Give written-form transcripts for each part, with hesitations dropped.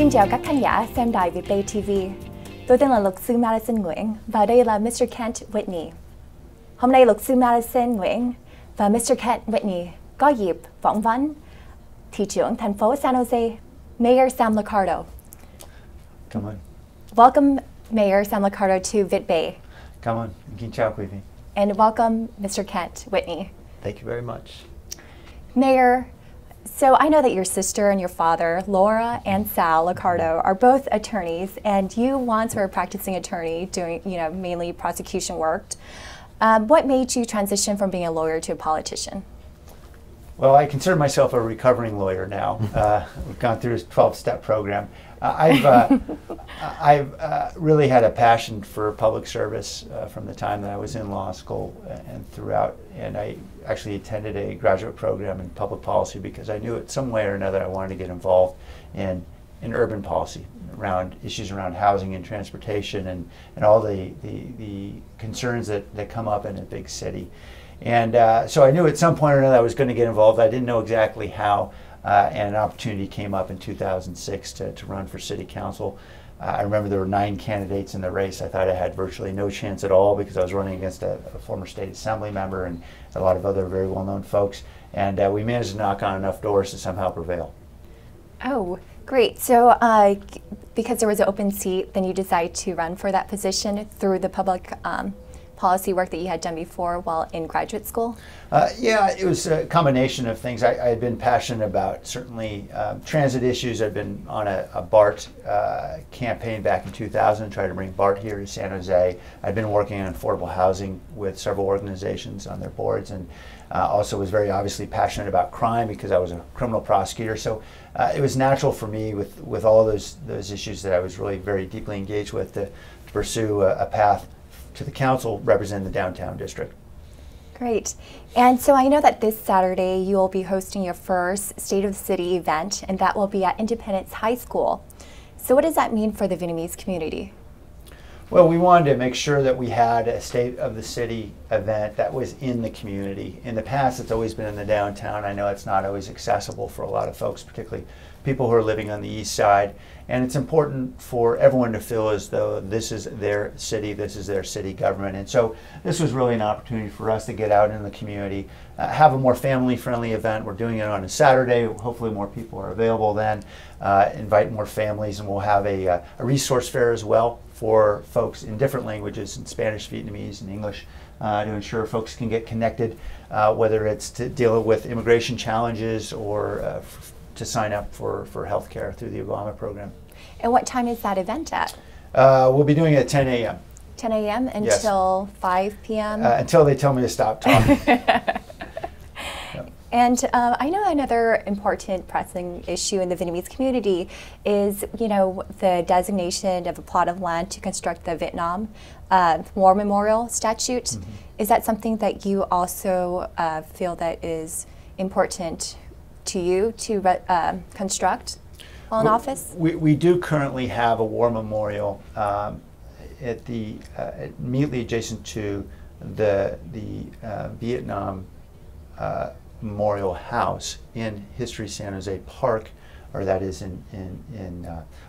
Xin chào các khán giả xem đài Việt Bay TV. Tôi tên là luật sư Madison Nguyễn và đây là Mr. Kent Whitney. Hôm nay luật sư Madison Nguyễn và Mr. Kent Whitney có dịp phỏng vấn thị trưởng thành phố San Jose, Mayor SamLiccardo. Come on. Welcome, Mayor SamLiccardo, to Việt Bay. Come on. Xin chào quý vị. And welcome, Mr. Kent Whitney. Thank you very much. Mayor, so I know that your sister and your father, Laura and Sal Liccardo, are both attorneys, and you once were a practicing attorney doing, mainly prosecution work. What made you transition from being a lawyer to a politician? Well, I consider myself a recovering lawyer now. We've gone through this 12-step program. I've really had a passion for public service from the time that I was in law school and throughout. And I actually attended a graduate program in public policy because I knew it some way or another I wanted to get involved in urban policy around issues around housing and transportation and all the concerns that come up in a big city. And so I knew at some point or another I was going to get involved. I didn't know exactly how. And an opportunity came up in 2006 to run for city council. I remember there were 9 candidates in the race. I thought I had virtually no chance at all because I was running against a former state assembly member and a lot of other very well-known folks. And we managed to knock on enough doors to somehow prevail. Oh, great. So because there was an open seat, then you decided to run for that position through the public policy work that you had done before while in graduate school? Yeah, it was a combination of things. I had been passionate about certainly transit issues. I'd been on a BART campaign back in 2000, trying to bring BART here to San Jose. I'd been working on affordable housing with several organizations on their boards, and also was very obviously passionate about crime because I was a criminal prosecutor. So it was natural for me with all those issues that I was really very deeply engaged with to pursue a path to the council representing the downtown district. Great. And so I know that this Saturday you will be hosting your first State of the City event, and that will be at Independence High School. So what does that mean for the Vietnamese community? Well, we wanted to make sure that we had a State of the City event that was in the community. In the past, it's always been in the downtown. I know it's not always accessible for a lot of folks, particularly people who are living on the east side. And it's important for everyone to feel as though this is their city, this is their city government. And so this was really an opportunity for us to get out in the community, have a more family-friendly event. We're doing it on a Saturday. Hopefully more people are available then. Invite more families, and we'll have a resource fair as well for folks in different languages, in Spanish, Vietnamese, and English, to ensure folks can get connected, whether it's to deal with immigration challenges or to sign up for health care through the Obama program. And what time is that event at? We'll be doing it at 10 a.m. 10 a.m. until 5 p.m.? Until they tell me to stop talking. And I know another important pressing issue in the Vietnamese community is, the designation of a plot of land to construct the Vietnam War Memorial statute. Mm-hmm. Is that something that you also feel that is important to you to construct while in office? We do currently have a war memorial at the immediately adjacent to the Vietnam Memorial House in History San Jose Park, or that is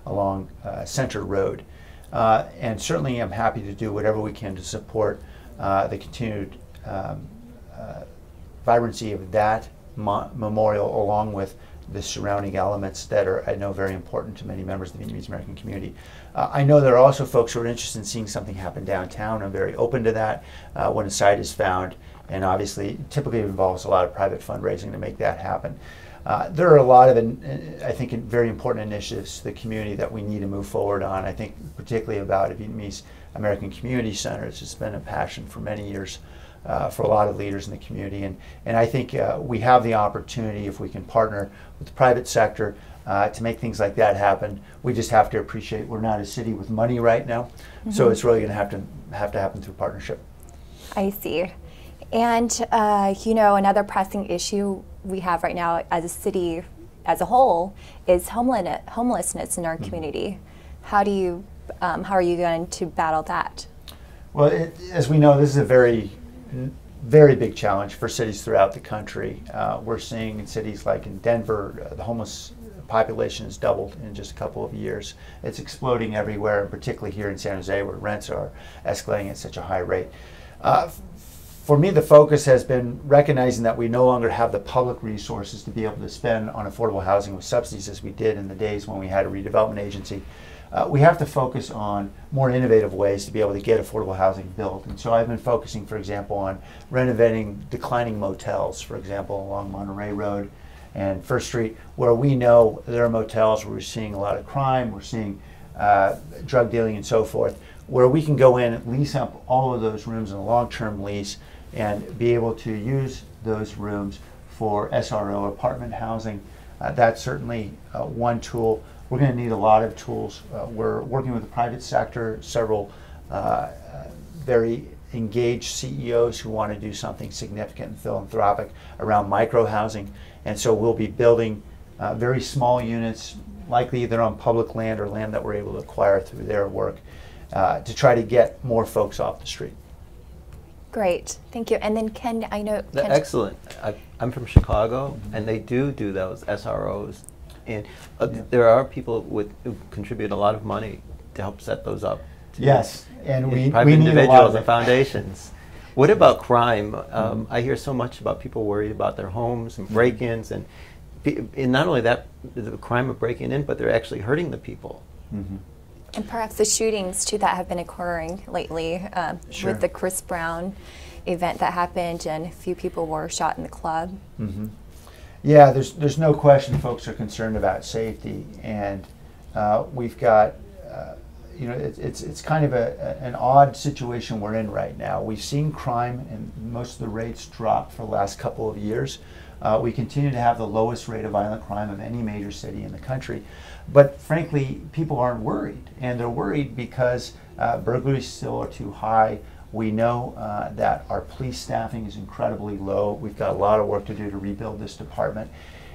along Center Road. And certainly I'm happy to do whatever we can to support the continued vibrancy of that memorial, along with the surrounding elements that are, I know, very important to many members of the Vietnamese American community. I know there are also folks who are interested in seeing something happen downtown. I'm very open to that when a site is found, and obviously typically it involves a lot of private fundraising to make that happen. There are a lot of, I think, very important initiatives to the community that we need to move forward on. I think particularly about a Vietnamese American Community Center. It's just been a passion for many years for a lot of leaders in the community, and I think we have the opportunity, if we can partner with the private sector, to make things like that happen. We just have to appreciate we're not a city with money right now, mm-hmm. So it's really going to have to happen through partnership. I see. And another pressing issue we have right now as a city as a whole is homelessness in our mm-hmm. community. How are you going to battle that? Well, as we know, this is a very big challenge for cities throughout the country. We're seeing in cities like in Denver, the homeless population has doubled in just a couple of years. It's exploding everywhere, and particularly here in San Jose, where rents are escalating at such a high rate. For me, the focus has been recognizing that we no longer have the public resources to be able to spend on affordable housing with subsidies as we did in the days when we had a redevelopment agency. We have to focus on more innovative ways to be able to get affordable housing built. And so I've been focusing, for example, on renovating declining motels, for example, along Monterey Road and First Street, where we know there are motels where we're seeing a lot of crime, we're seeing drug dealing and so forth, where we can go in and lease up all of those rooms in a long-term lease and be able to use those rooms for SRO, apartment housing. That's certainly one tool. We're going to need a lot of tools. We're working with the private sector, several very engaged CEOs who want to do something significant and philanthropic around micro-housing. And so we'll be building very small units, likely either on public land or land that we're able to acquire through their work, to try to get more folks off the street. Great, thank you. And then Ken, I know... Ken, excellent. I'm from Chicago, and they do those SROs. And there are people who contribute a lot of money to help set those up. Yes, and we private need individuals a lot of and foundations. What about crime? I hear so much about people worried about their homes and break-ins, and not only that, the crime of breaking in, but they're actually hurting the people. And perhaps the shootings too that have been occurring lately, Sure. with the Chris Brown event that happened, and a few people were shot in the club. Yeah, there's no question folks are concerned about safety, and we've got, it's kind of an odd situation we're in right now. We've seen crime and most of the rates drop for the last couple of years. We continue to have the lowest rate of violent crime of any major city in the country. But frankly, people aren't worried, and they're worried because burglaries still are too high. We know that our police staffing is incredibly low. We've got a lot of work to do to rebuild this department.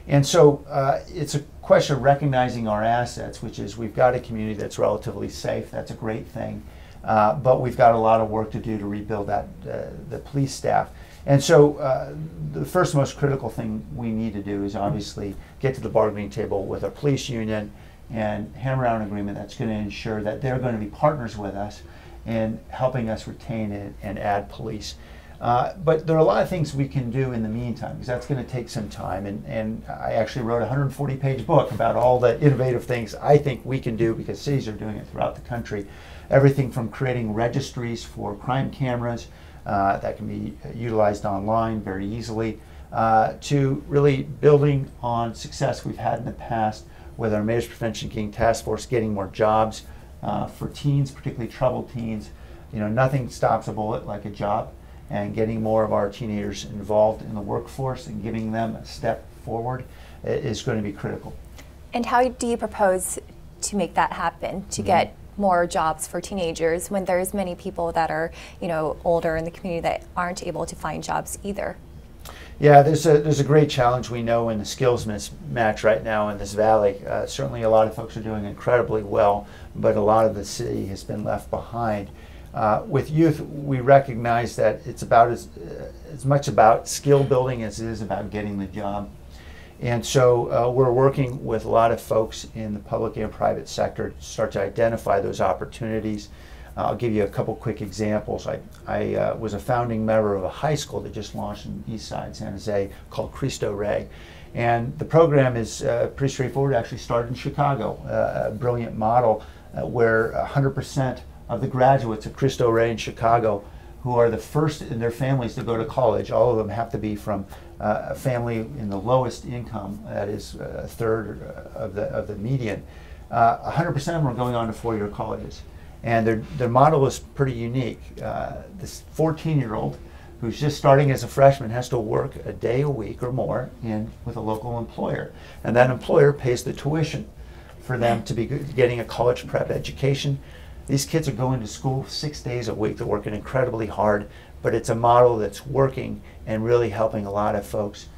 And so it's a question of recognizing our assets, which is we've got a community that's relatively safe. That's a great thing. But we've got a lot of work to do to rebuild the police staff. And so the first most critical thing we need to do is obviously get to the bargaining table with our police union and hammer out an agreement that's going to ensure that they're going to be partners with us in helping us retain and add police. But there are a lot of things we can do in the meantime, because that's going to take some time. And I actually wrote a 140-page book about all the innovative things I think we can do, because cities are doing it throughout the country. Everything from creating registries for crime cameras that can be utilized online very easily, to really building on success we've had in the past with our Mayor's Prevention Gang Task Force, getting more jobs for teens, particularly troubled teens. Nothing stops a bullet like a job, and getting more of our teenagers involved in the workforce and giving them a step forward is going to be critical. And how do you propose to make that happen, to get more jobs for teenagers when there's many people that are, older in the community that aren't able to find jobs either? Yeah, there's a great challenge we know in the skills mismatch right now in this valley. Certainly a lot of folks are doing incredibly well, but a lot of the city has been left behind. With youth, we recognize that it's about as much about skill building as it is about getting the job. And so we're working with a lot of folks in the public and private sector to start to identify those opportunities. I'll give you a couple quick examples. I was a founding member of a high school that just launched in East Side San Jose called Cristo Rey. And the program is pretty straightforward. It actually started in Chicago, a brilliant model where 100% of the graduates of Cristo Rey in Chicago, who are the first in their families to go to college, all of them have to be from a family in the lowest income, that is a third of the median. 100% of them are going on to four-year colleges. And their model is pretty unique. This 14-year-old who's just starting as a freshman has to work a day a week or more with a local employer. And that employer pays the tuition for them to be getting a college prep education. These kids are going to school 6 days a week. They're working incredibly hard, but it's a model that's working and really helping a lot of folks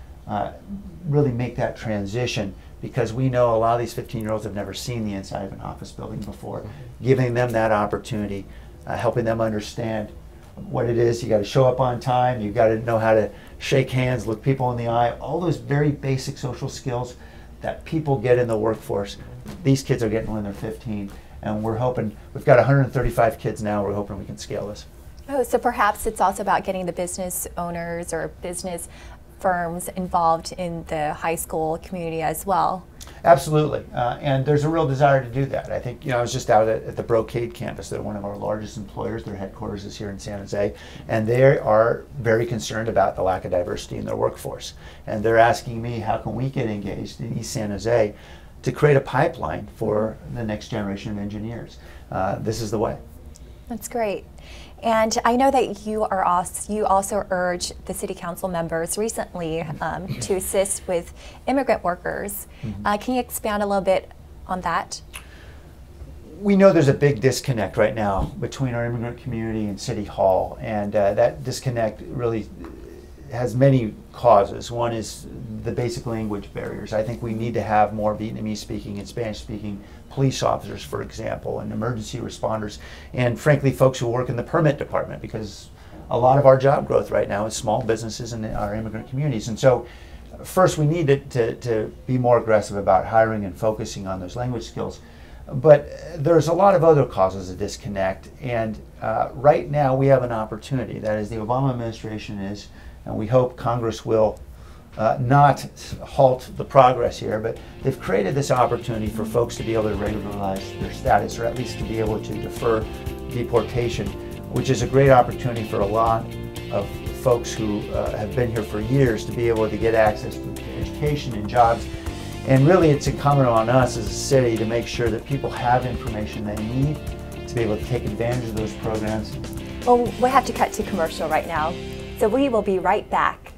really make that transition, because we know a lot of these 15-year-olds have never seen the inside of an office building before. Giving them that opportunity, helping them understand what it is. You got to show up on time, you got to know how to shake hands, look people in the eye, all those very basic social skills that people get in the workforce. These kids are getting when they're 15, and we're hoping, we've got 135 kids now, we're hoping we can scale this. Oh, so perhaps it's also about getting the business owners or business firms involved in the high school community as well. Absolutely, and there's a real desire to do that. I think, I was just out at the Brocade campus. They're one of our largest employers. Their headquarters is here in San Jose, and they are very concerned about the lack of diversity in their workforce. And they're asking me, how can we get engaged in East San Jose to create a pipeline for the next generation of engineers? This is the way. That's great. And I know that you also urged the city council members recently to assist with immigrant workers. Can you expand a little bit on that? We know there's a big disconnect right now between our immigrant community and City Hall, and that disconnect really has many causes. One is the basic language barriers. I think we need to have more Vietnamese speaking and Spanish speaking police officers, for example, and emergency responders, and frankly folks who work in the permit department, because a lot of our job growth right now is small businesses in our immigrant communities. And so first we need to be more aggressive about hiring and focusing on those language skills. But there's a lot of other causes of disconnect, and right now we have an opportunity. That is, the Obama administration is, and we hope Congress will not halt the progress here, but they've created this opportunity for folks to be able to regularize their status, or at least to be able to defer deportation, which is a great opportunity for a lot of folks who have been here for years to be able to get access to education and jobs. And really it's incumbent on us as a city to make sure that people have information they need to be able to take advantage of those programs. Well, we'll have to cut to commercial right now, so we will be right back.